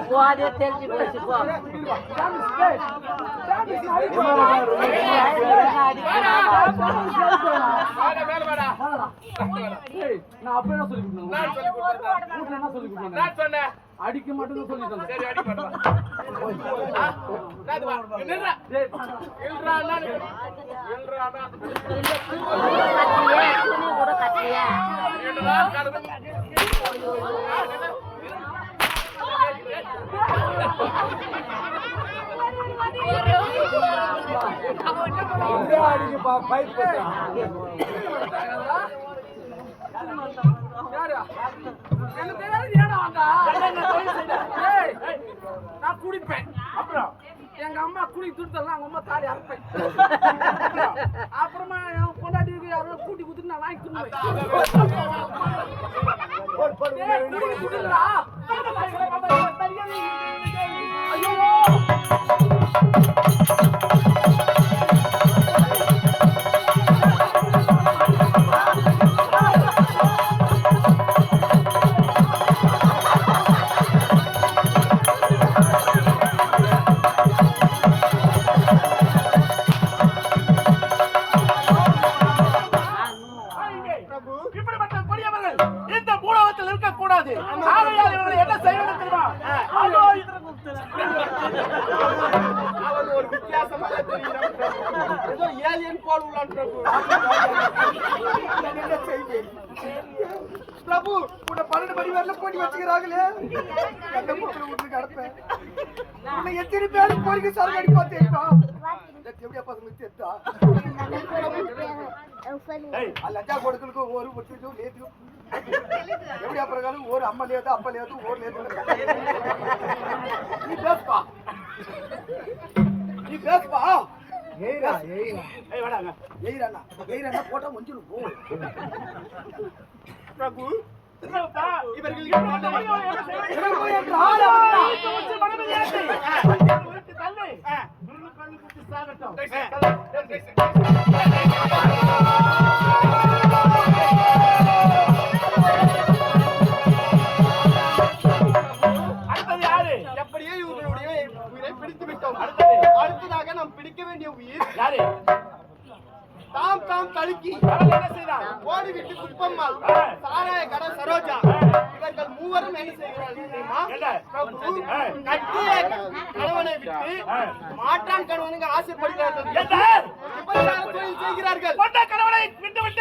Pode ter de você, pode. அடிக்க மட்டும் சொல்லிட்டேன். சரி அடி மாட்டேன். நான் குடிப்பேன். அப்புறம் எங்க அம்மா குடி துடுத்தலாம் அவங்க அம்மா தாலி அறுப்பேன். அப்புறமா என் பொண்டாட்டி யாரோ கூட்டி குடுத்து நான் வாங்கி துண்ணுவேன். பிரபு உன்னை 12 மணி வரல போட்டி வச்சுக்கிறாங்களே எந்த முக்கிய வீட்டுக்கு அனுப்பேன் உன்னை எத்தனை பேருக்கு போறீங்க சார் அடி பார்த்தேப்பா எப்படியா பசங்க செத்தா லஜ்ஜா கொடுக்கலுக்கு ஒரு முட்டு லேத்து எப்படியா பிரகாரம் ஒரு அம்மா லேத்து அப்பா லேத்து ஒரு லேத்து நீ பேசுப்பா நீ பேசுப்பா ஏய்ரா ஏய்ரா ஏய் வாடாங்க ஏய்ரானா ஏய்ரானா போட்டா மஞ்சள் போ பிரபு என்னப்பா இவர்களுக்கு என்ன ஆளா தோச்சு மனதியாச்சு உனக்கு தள்ளு முருகு கண்ணு குத்தி சாகட்டும் அடுத்தது யாரு எப்படியே இவங்களுடைய உயிரை பிடித்து விட்டோம் அடுத்ததாக நாம் பிடிக்க வேண்டிய உயிர் யாரு தாம் தாம் தழுக்கி என்ன செய்தார் ஓடிவிட்டு குப்பம்மாள் சாராய கடை சரோஜா இவர்கள் மூவரும் என்ன செய்கிறார்கள் தெரியுமா கட்டிய கணவனை விட்டு மாற்றான் கணவனுக்கு ஆசைப்படுகிறார்கள் தொழில் செய்கிறார்கள் கணவனை விட்டு